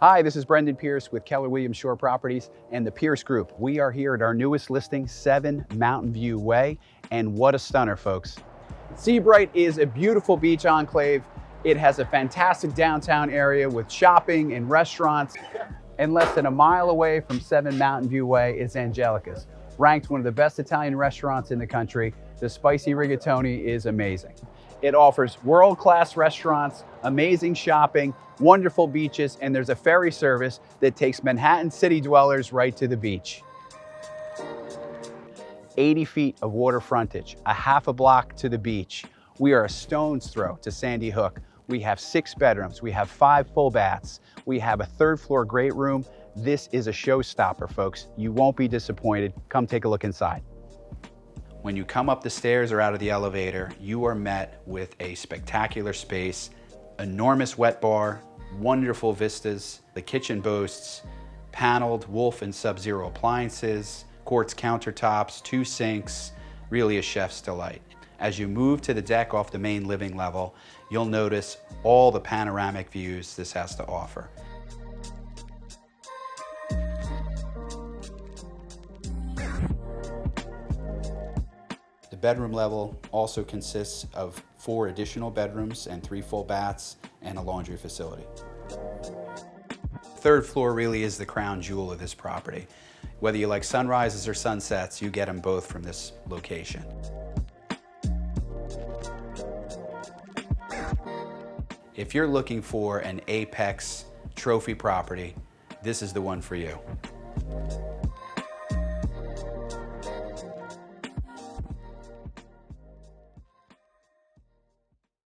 Hi, this is Brendan Pierce with Keller Williams Shore Properties and the Pierce Group. We are here at our newest listing, 7 Mountain View Way, and what a stunner, folks. Seabright is a beautiful beach enclave. It has a fantastic downtown area with shopping and restaurants. And less than a mile away from 7 Mountain View Way is Angelica's, ranked one of the best Italian restaurants in the country. The spicy rigatoni is amazing. It offers world-class restaurants, amazing shopping, wonderful beaches, and there's a ferry service that takes Manhattan city dwellers right to the beach. 80 feet of water frontage, a half a block to the beach. We are a stone's throw to Sandy Hook. We have 6 bedrooms, we have 5 full baths, we have a 3rd floor great room. This is a showstopper, folks. You won't be disappointed. Come take a look inside. When you come up the stairs or out of the elevator, you are met with a spectacular space, enormous wet bar, wonderful vistas. The kitchen boasts paneled Wolf and Sub-Zero appliances, quartz countertops, 2 sinks, really a chef's delight. As you move to the deck off the main living level, you'll notice all the panoramic views this has to offer. The bedroom level also consists of 4 additional bedrooms and 3 full baths and a laundry facility. 3rd floor really is the crown jewel of this property. Whether you like sunrises or sunsets, you get them both from this location. If you're looking for an apex trophy property, this is the one for you.